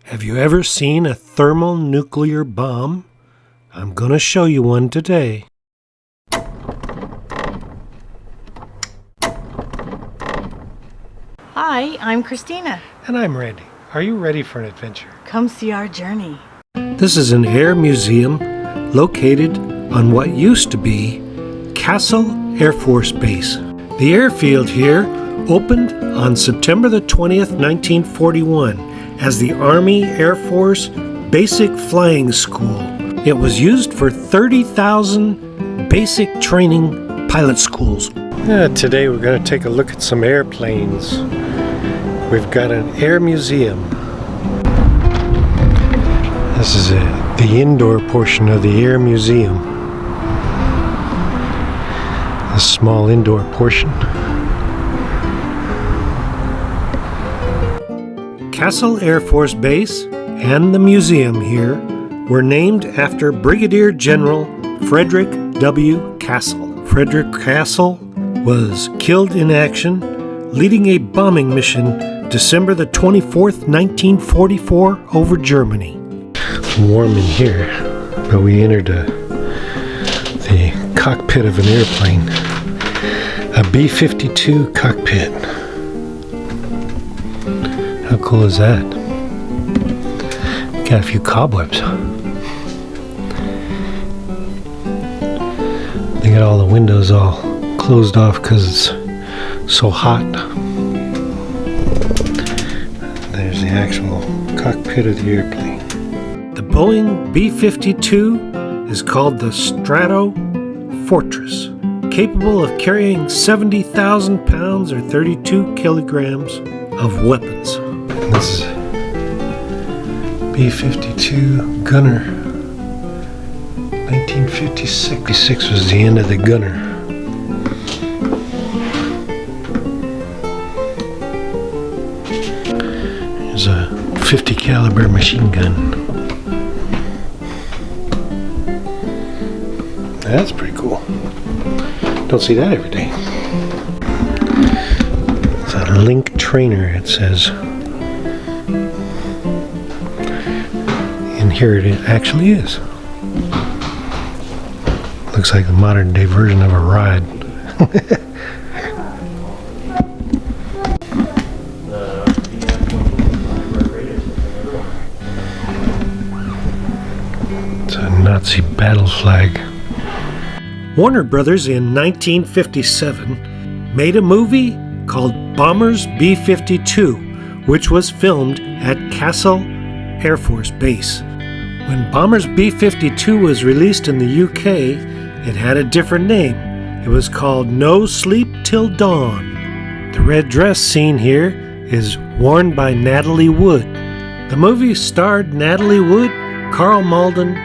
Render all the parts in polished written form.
Have you ever seen a thermonuclear bomb? I'm gonna show you one today. Hi, I'm Christina. And I'm Randy. Are you ready for an adventure? Come see our journey. This is an air museum located on what used to be Castle Air Force Base. The airfield here opened on September the 20th, 1941 as the Army Air Force Basic Flying School. It was used for 30,000 basic training pilot schools. Today we're going to take a look at some airplanes. We've got an air museum. This is the indoor portion of the air museum. A small indoor portion. Castle Air Force Base and the museum here were named after Brigadier General Fredrick W. Castle. Fredrick Castle was killed in action leading a bombing mission December the 24th, 1944 over Germany. Warm in here, but we entered the cockpit of an airplane, a B-52 cockpit. How cool is that? Got a few cobwebs. They got all the windows all closed off because it's so hot. There's the actual cockpit of the airplane. The Boeing B-52 is called the Stratofortress, capable of carrying 70,000 pounds or 32 kilograms of weapons. And this is B-52 gunner. 1956. 56 was the end of the gunner. There's a 50 caliber machine gun. That's pretty cool. Don't see that every day. It's a Link trainer, it says. And here it actually is. Looks like the modern day version of a ride. It's a Nazi battle flag. Warner Brothers in 1957 made a movie called Bombers B-52, which was filmed at Castle Air Force Base. When Bombers B-52 was released in the UK, it had a different name. It was called No Sleep Till Dawn. The red dress seen here is worn by Natalie Wood. The movie starred Natalie Wood, Karl Malden,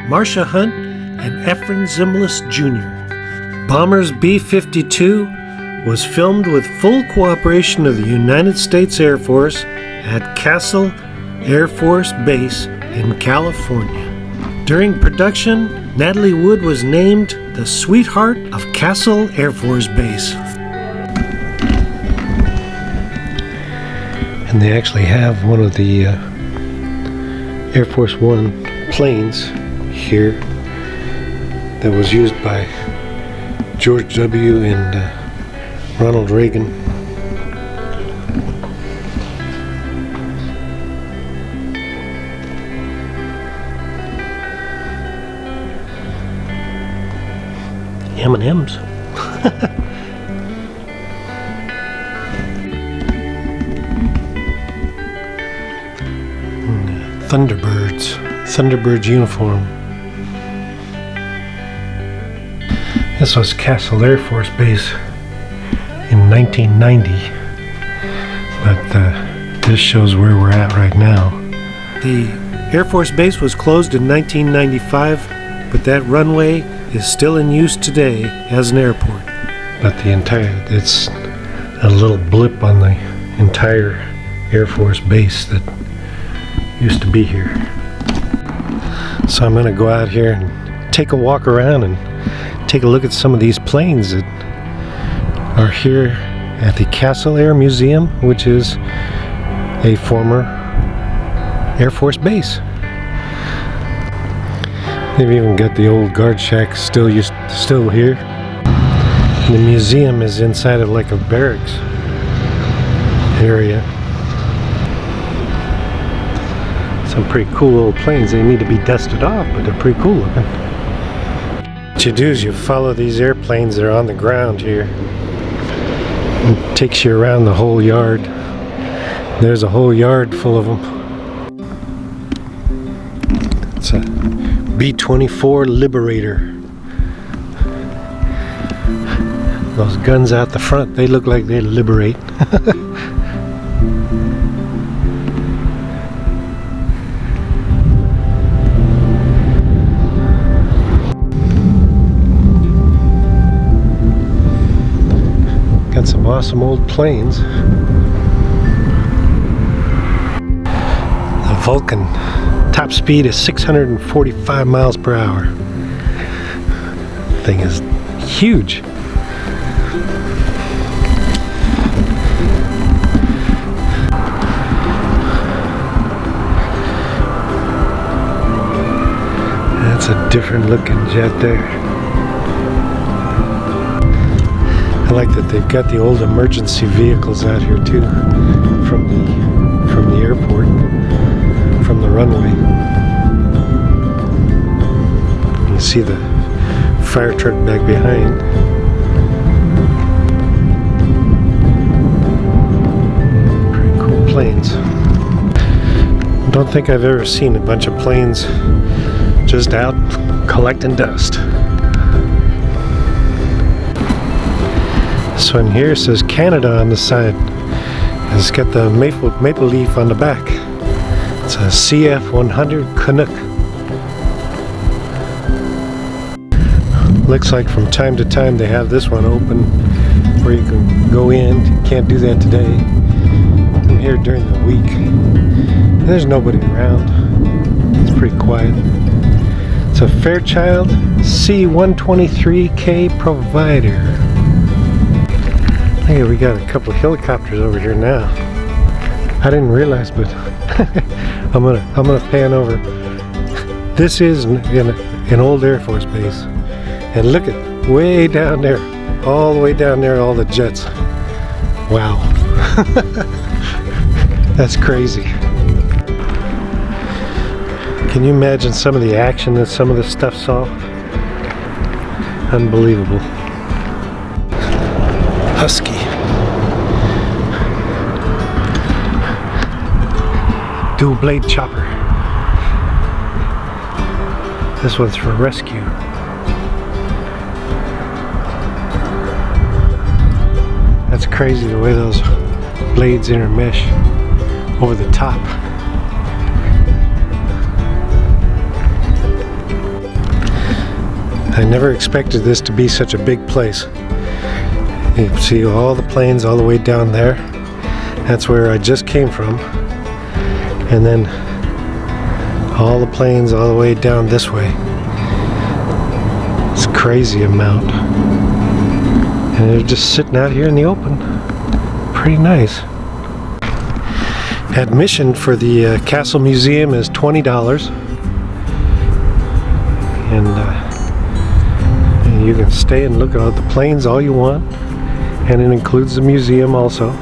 Marsha Hunt, and Efren Zimbalist Jr. Bombers B-52 was filmed with full cooperation of the United States Air Force at Castle Air Force Base in California. During production, Natalie Wood was named the Sweetheart of Castle Air Force Base. And they actually have one of the Air Force One planes here that was used by George W. and Ronald Reagan. M&M's. Thunderbirds uniform. This was Castle Air Force Base in 1990, but this shows where we're at right now. The Air Force Base was closed in 1995, but that runway is still in use today as an airport. But it's a little blip on the entire Air Force Base that used to be here. So I'm going to go out here and take a walk around and take a look at some of these planes that are here at the Castle Air Museum, which is a former Air Force Base. They've even got the old guard shack still here. The museum is inside of like a barracks area. Some pretty cool old planes. They need to be dusted off, but they're pretty cool looking. What you do is you follow these airplanes that are on the ground here. It takes you around the whole yard. There's a whole yard full of them. It's a B-24 Liberator. Those guns out the front, they look like they liberate. Got some awesome old planes. The Vulcan top speed is 645 miles per hour. Thing is huge. That's a different looking jet there. I like that they've got the old emergency vehicles out here too, from the airport, from the runway. You see the fire truck back behind. Pretty cool planes. Don't think I've ever seen a bunch of planes just out collecting dust. This one here says Canada on the side. It's got the maple leaf on the back. It's a CF-100 Canuck. Looks like from time to time they have this one open where you can go in. Can't do that today. I'm here during the week. There's nobody around. It's pretty quiet. It's a Fairchild C-123K Provider. Hey, we got a couple of helicopters over here now. I didn't realize, but I'm gonna pan over. This is an old Air Force base, and look at way down there, all the way down there, all the jets. Wow, that's crazy. Can you imagine some of the action that some of this stuff saw? Unbelievable. Husky. Dual blade chopper. This one's for rescue. That's crazy the way those blades intermesh over the top. I never expected this to be such a big place. You can see all the planes all the way down there. That's where I just came from. And then all the planes all the way down this way. It's a crazy amount. And they're just sitting out here in the open. Pretty nice. Admission for the Castle Museum is $20. And you can stay and look at the planes all you want. And it includes the museum also.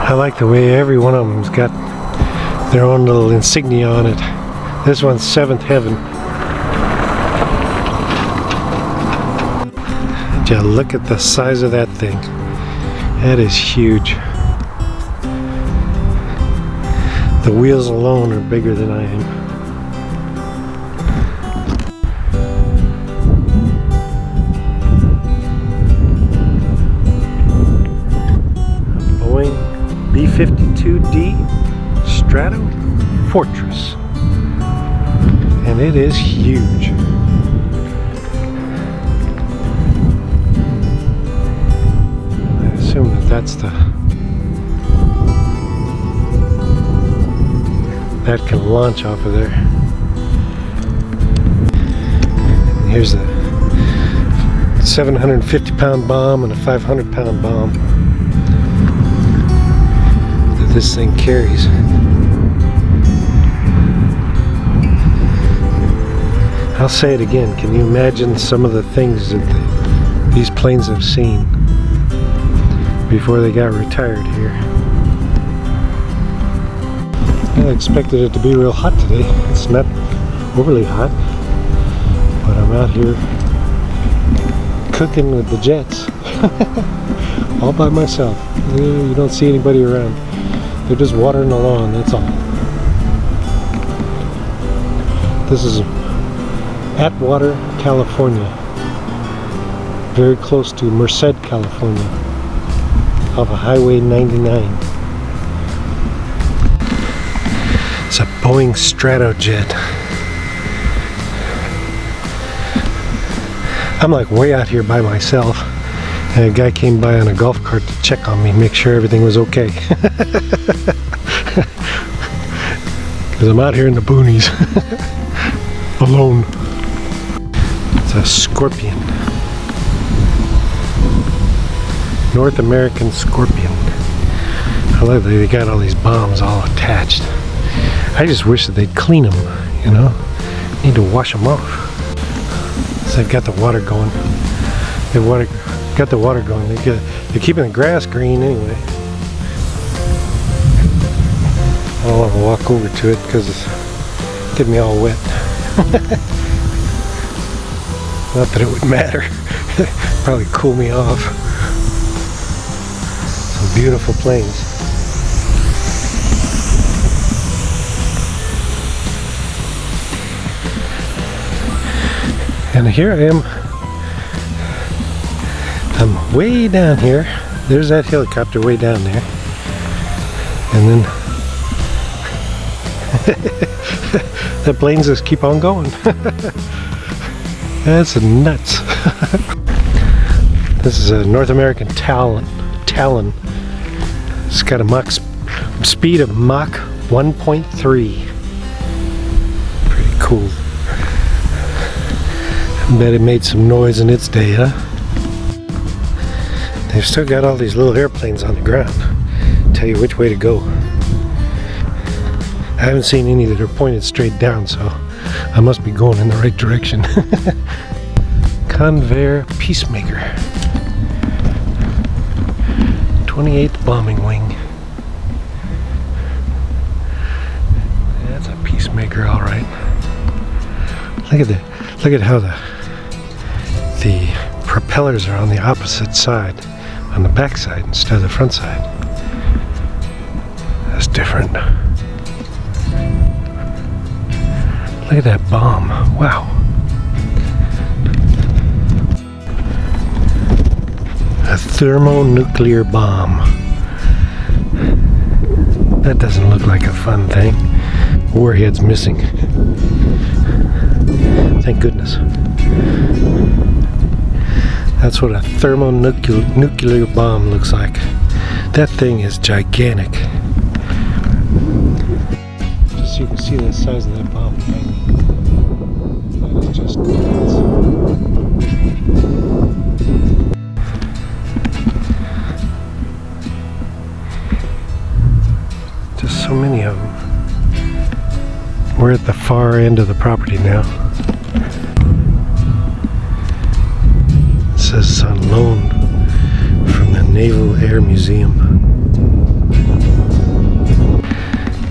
I like the way every one of them's got their own little insignia on it. This one's Seventh Heaven. Just look at the size of that thing. That is huge. The wheels alone are bigger than I am. Boeing B-52 Stratofortress. And it is huge. I assume that's that can launch off of there. And here's the 750-pound bomb and a 500-pound bomb that this thing carries. I'll say it again. Can you imagine some of the things that these planes have seen before they got retired here? I expected it to be real hot today. It's not overly hot, but I'm out here cooking with the jets all by myself. You don't see anybody around. They're just watering the lawn, that's all. This is Atwater, California, very close to Merced, California, off of Highway 99. It's a Boeing Stratojet. I'm like way out here by myself, and a guy came by on a golf cart to check on me, make sure everything was okay. Because I'm out here in the boonies, alone. It's a Scorpion. North American Scorpion. I love that they got all these bombs all attached. I just wish that they'd clean them, you know? Need to wash them off. So they've got the water going. They've got the water going. They're keeping the grass green anyway. I don't want to walk over to it because it's getting me all wet. Not that it would matter. Probably cool me off. Some beautiful planes. And here I am. I'm way down here. There's that helicopter way down there. And then the planes just keep on going. That's nuts. This is a North American Talon. It's got a speed of Mach 1.3. Pretty cool. I bet it made some noise in its day, huh? They've still got all these little airplanes on the ground. Tell you which way to go. I haven't seen any that are pointed straight down, so I must be going in the right direction. Convair Peacemaker. 28th Bombing Wing. That's a Peacemaker, all right. Look at how the propellers are on the opposite side, on the back side instead of the front side. That's different. Look at that bomb. Wow. A thermonuclear bomb. That doesn't look like a fun thing. Warhead's missing. Thank goodness. That's what a thermonuclear bomb looks like. That thing is gigantic. Just so you can see the size of that bomb behind me. That is just nuts. Just so many of them. We're at the far end of the property now. It says it's on loan from the Naval Air Museum.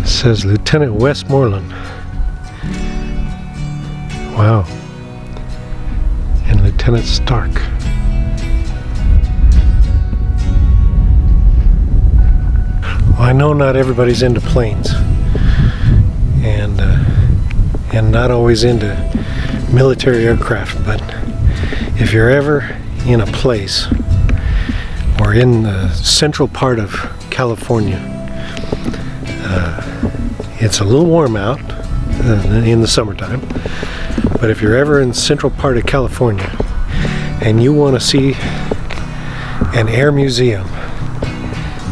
It says Lieutenant Westmoreland. Wow. And Lieutenant Stark. Well, I know not everybody's into planes. And not always into military aircraft, but if you're ever in a place or in the central part of California, it's a little warm out in the summertime, but if you're ever in the central part of California and you want to see an air museum,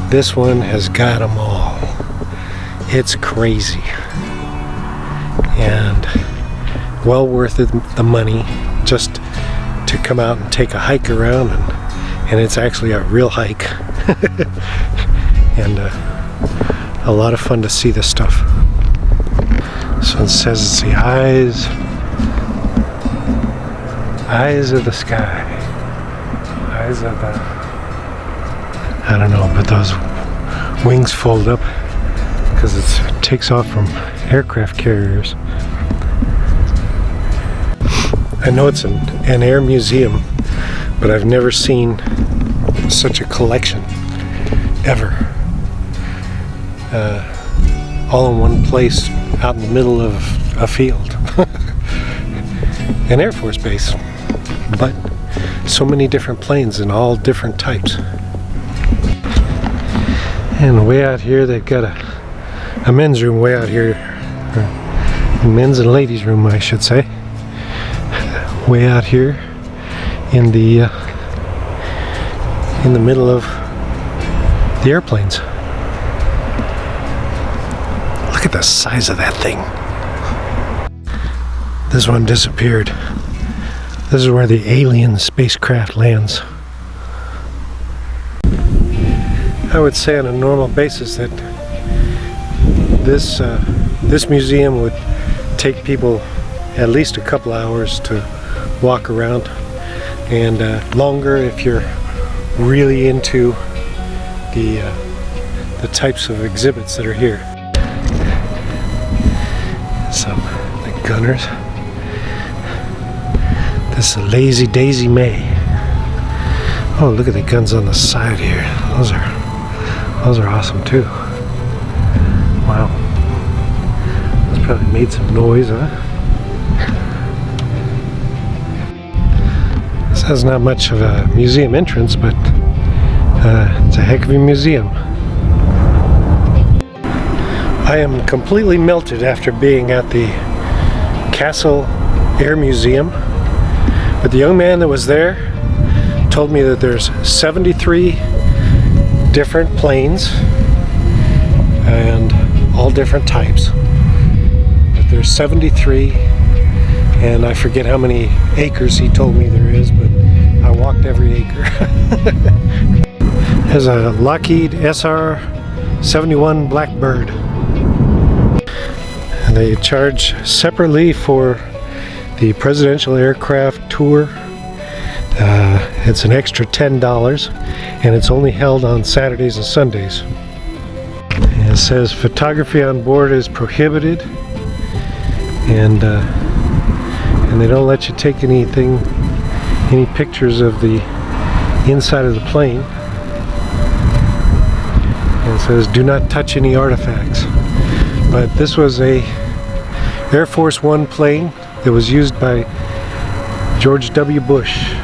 this one has got them all. It's crazy. And well worth the money just to come out and take a hike around, and it's actually a real hike. And a lot of fun to see this stuff. So it says it's the eyes of the sky, eyes of the, I don't know, but those wings fold up because it takes off from aircraft carriers. I know it's an air museum, but I've never seen such a collection ever. All in one place out in the middle of a field. An Air Force base, but so many different planes and all different types. And way out here they've got a men's room way out here, or men's and ladies room I should say, way out here in the middle of the airplanes. Look at the size of that thing. This one disappeared. This is where the alien spacecraft lands. I would say on a normal basis that this museum would take people at least a couple hours to walk around, and longer if you're really into the types of exhibits that are here. Some the gunners. This is Lazy Daisy May. Oh, look at the guns on the side here. Those are awesome too. Wow. That's probably made some noise, huh? This has not much of a museum entrance, but it's a heck of a museum. I am completely melted after being at the Castle Air Museum, but the young man that was there told me that there's 73 different planes and all different types. But there's 73, and I forget how many acres he told me there is, but I walked every acre. There's a Lockheed SR-71 Blackbird. And they charge separately for the presidential aircraft tour. It's an extra $10, and it's only held on Saturdays and Sundays. And it says photography on board is prohibited, and they don't let you take any pictures of the inside of the plane. And it says do not touch any artifacts. But this was a Air Force One plane that was used by George W. Bush.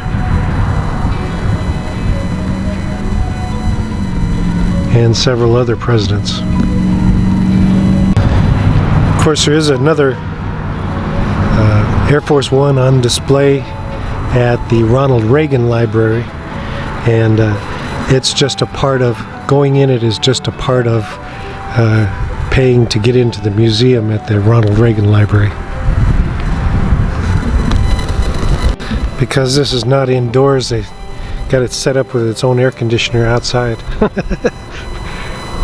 And several other presidents. Of course, there is another Air Force One on display at the Ronald Reagan Library, and it's just a part of, going in it is just a part of paying to get into the museum at the Ronald Reagan Library. Because this is not indoors, they got it set up with its own air conditioner outside.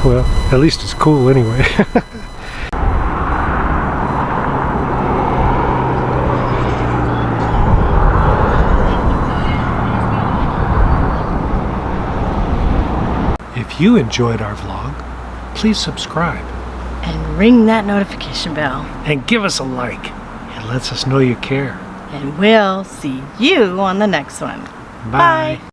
Well, at least it's cool anyway. If you enjoyed our vlog, please subscribe. And ring that notification bell. And give us a like. It lets us know you care. And we'll see you on the next one. Bye. Bye.